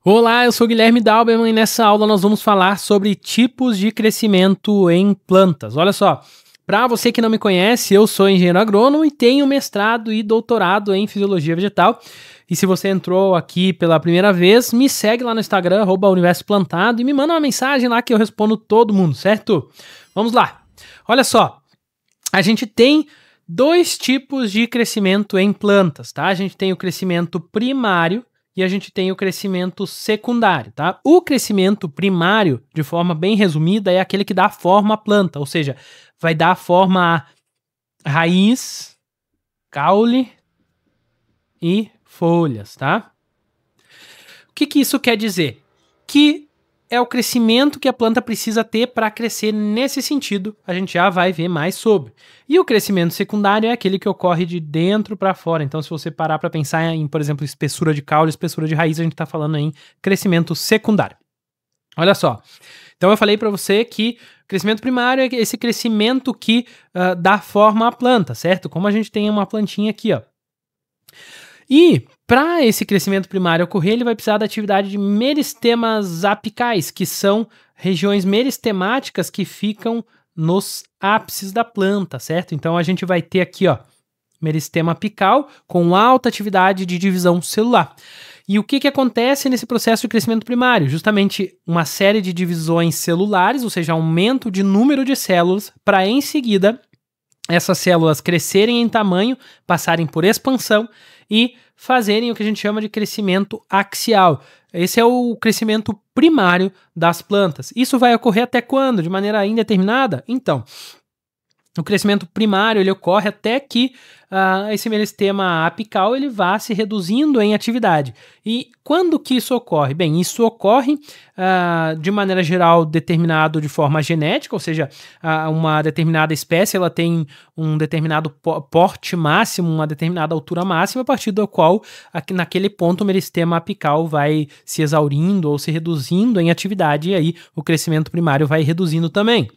Olá, eu sou Guilherme Dalberman e nessa aula nós vamos falar sobre tipos de crescimento em plantas. Olha só, para você que não me conhece, eu sou engenheiro agrônomo e tenho mestrado e doutorado em fisiologia vegetal. E se você entrou aqui pela primeira vez, me segue lá no Instagram, @universo plantado, e me manda uma mensagem lá que eu respondo todo mundo, certo? Vamos lá. Olha só, a gente tem dois tipos de crescimento em plantas, tá? A gente tem o crescimento primário e a gente tem o crescimento secundário, tá? O crescimento primário, de forma bem resumida, é aquele que dá forma à planta, ou seja, vai dar forma a raiz, caule e folhas, tá? O que isso quer dizer? Que é o crescimento que a planta precisa ter para crescer nesse sentido, a gente já vai ver mais sobre. E o crescimento secundário é aquele que ocorre de dentro para fora. Então, se você parar para pensar em, por exemplo, espessura de caule, espessura de raiz, a gente está falando em crescimento secundário. Olha só. Então, eu falei para você que o crescimento primário é esse crescimento que dá forma à planta, certo? Como a gente tem uma plantinha aqui, ó. E para esse crescimento primário ocorrer, ele vai precisar da atividade de meristemas apicais, que são regiões meristemáticas que ficam nos ápices da planta, certo? Então a gente vai ter aqui, ó, meristema apical com alta atividade de divisão celular. E o que acontece nesse processo de crescimento primário? Justamente uma série de divisões celulares, ou seja, aumento de número de células, para em seguida essas células crescerem em tamanho, passarem por expansão e fazerem o que a gente chama de crescimento axial. Esse é o crescimento primário das plantas. Isso vai ocorrer até quando? De maneira indeterminada? Então, o crescimento primário ele ocorre até que esse meristema apical ele vá se reduzindo em atividade. E quando que isso ocorre? Bem, isso ocorre de maneira geral determinado de forma genética, ou seja, uma determinada espécie ela tem um determinado porte máximo, uma determinada altura máxima, a partir do qual naquele ponto o meristema apical vai se exaurindo ou se reduzindo em atividade e aí o crescimento primário vai reduzindo também.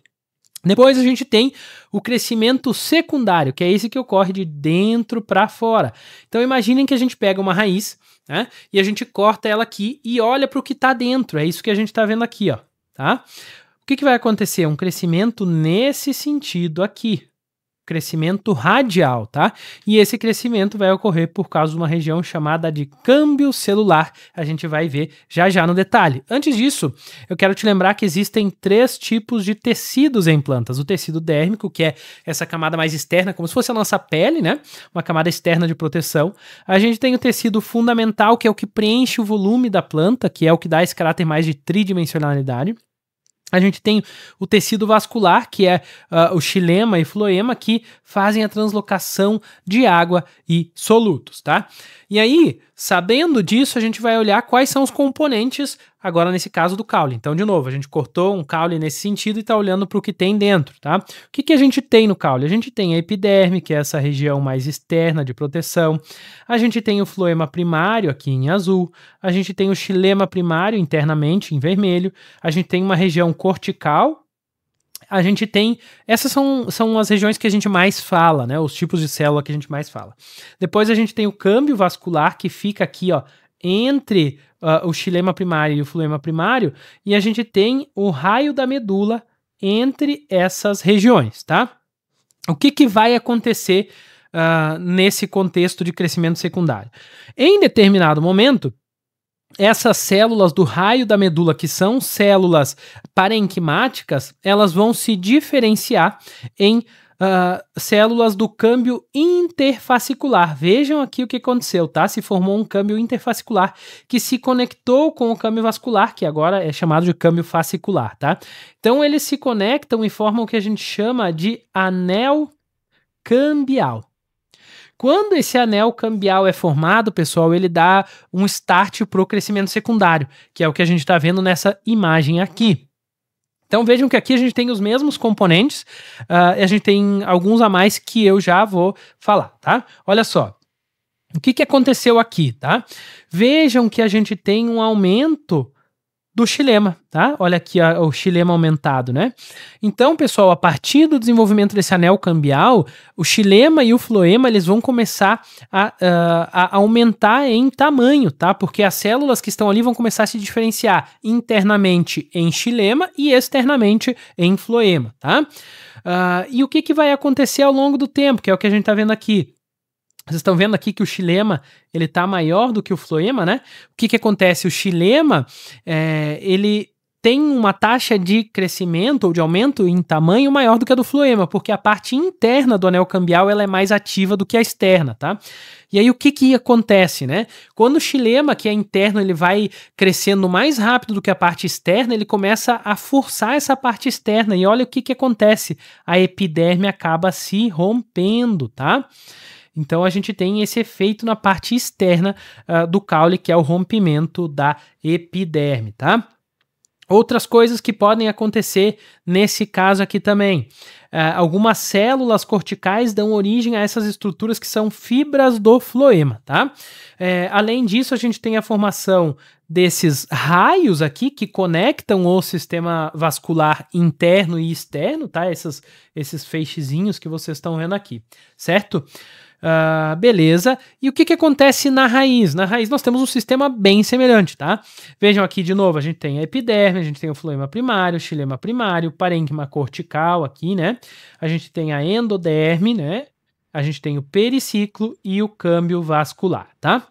Depois a gente tem o crescimento secundário, que é esse que ocorre de dentro para fora. Então imaginem que a gente pega uma raiz, né, e a gente corta ela aqui e olha para o que está dentro. É isso que a gente está vendo aqui, ó, tá? O que vai acontecer? Um crescimento nesse sentido aqui. Crescimento radial, tá? E esse crescimento vai ocorrer por causa de uma região chamada de câmbio celular. A gente vai ver já no detalhe. Antes disso, eu quero te lembrar que existem 3 tipos de tecidos em plantas. O tecido dérmico, que é essa camada mais externa, como se fosse a nossa pele, né? Uma camada externa de proteção. A gente tem o tecido fundamental, que é o que preenche o volume da planta, que é o que dá esse caráter mais de tridimensionalidade. A gente tem o tecido vascular, que é o xilema e floema, que fazem a translocação de água e solutos, tá? E aí, sabendo disso, a gente vai olhar quais são os componentes, agora nesse caso do caule. Então, de novo, a gente cortou um caule nesse sentido e está olhando para o que tem dentro, tá? O que a gente tem no caule? A gente tem a epiderme, que é essa região mais externa de proteção. A gente tem o floema primário, aqui em azul. A gente tem o xilema primário, internamente, em vermelho. A gente tem uma região cortical. A gente tem... Essas são as regiões que a gente mais fala, né? Os tipos de célula que a gente mais fala. Depois a gente tem o câmbio vascular, que fica aqui, ó, entre o xilema primário e o floema primário, e a gente tem o raio da medula entre essas regiões, tá? O que vai acontecer nesse contexto de crescimento secundário? Em determinado momento, essas células do raio da medula, que são células parenquimáticas, elas vão se diferenciar em células do câmbio interfascicular. Vejam aqui o que aconteceu, tá? Se formou um câmbio interfascicular que se conectou com o câmbio vascular, que agora é chamado de câmbio fascicular, tá? Então eles se conectam e formam o que a gente chama de anel cambial. Quando esse anel cambial é formado, pessoal, ele dá um start para o crescimento secundário, que é o que a gente está vendo nessa imagem aqui. Então vejam que aqui a gente tem os mesmos componentes, a gente tem alguns a mais que eu já vou falar, tá? Olha só, o que aconteceu aqui, tá? Vejam que a gente tem um aumento do xilema, tá? Olha aqui o xilema aumentado, né? Então, pessoal, a partir do desenvolvimento desse anel cambial, o xilema e o floema, eles vão começar a aumentar em tamanho, tá? Porque as células que estão ali vão começar a se diferenciar internamente em xilema e externamente em floema, tá? E o que vai acontecer ao longo do tempo, que é o que a gente tá vendo aqui? Vocês estão vendo aqui que o xilema ele está maior do que o floema, né? O que acontece? O xilema ele tem uma taxa de crescimento ou de aumento em tamanho maior do que a do floema, porque a parte interna do anel cambial ela é mais ativa do que a externa, tá? E aí o que acontece, né? Quando o xilema, que é interno, ele vai crescendo mais rápido do que a parte externa, ele começa a forçar essa parte externa e olha o que acontece. A epiderme acaba se rompendo, tá? Então a gente tem esse efeito na parte externa do caule, que é o rompimento da epiderme, tá? Outras coisas que podem acontecer nesse caso aqui também. Algumas células corticais dão origem a essas estruturas que são fibras do floema, tá? Além disso, a gente tem a formação desses raios aqui que conectam o sistema vascular interno e externo, tá? Esses feixezinhos que vocês estão vendo aqui, certo? Beleza. E o que acontece na raiz? Na raiz nós temos um sistema bem semelhante, tá? Vejam aqui de novo, a gente tem a epiderme, a gente tem o floema primário, o xilema primário, o parênquima cortical aqui, né? A gente tem a endoderme, né? A gente tem o periciclo e o câmbio vascular, tá?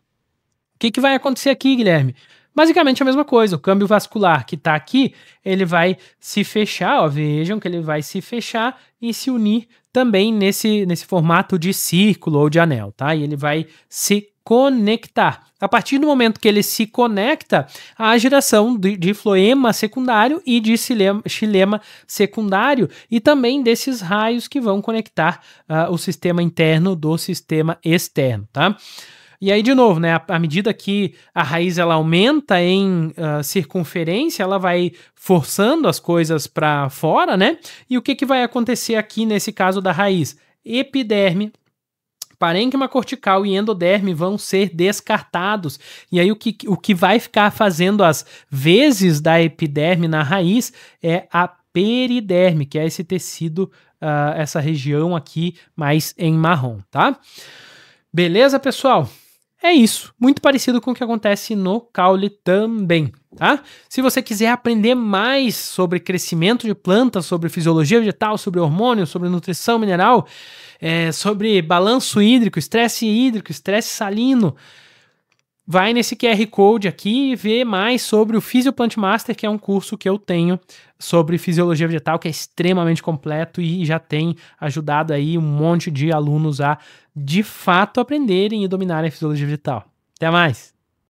O que vai acontecer aqui, Guilherme? Basicamente a mesma coisa, o câmbio vascular que está aqui, ele vai se fechar, ó, vejam que ele vai se fechar e se unir também nesse formato de círculo ou de anel, tá? E ele vai se conectar. A partir do momento que ele se conecta, há a geração de floema secundário e de xilema secundário e também desses raios que vão conectar o sistema interno do sistema externo, tá? E aí, de novo, né, à medida que a raiz ela aumenta em circunferência, ela vai forçando as coisas para fora, né? E o que vai acontecer aqui nesse caso da raiz? Epiderme, parênquima cortical e endoderme vão ser descartados. E aí o que vai ficar fazendo as vezes da epiderme na raiz é a periderme, que é esse tecido, essa região aqui mais em marrom, tá? Beleza, pessoal? É isso, muito parecido com o que acontece no caule também, tá? Se você quiser aprender mais sobre crescimento de plantas, sobre fisiologia vegetal, sobre hormônios, sobre nutrição mineral, sobre balanço hídrico, estresse salino, vai nesse QR Code aqui e vê mais sobre o Physioplant Master, que é um curso que eu tenho sobre fisiologia vegetal, que é extremamente completo e já tem ajudado aí um monte de alunos a, de fato, aprenderem e dominarem a fisiologia vegetal. Até mais!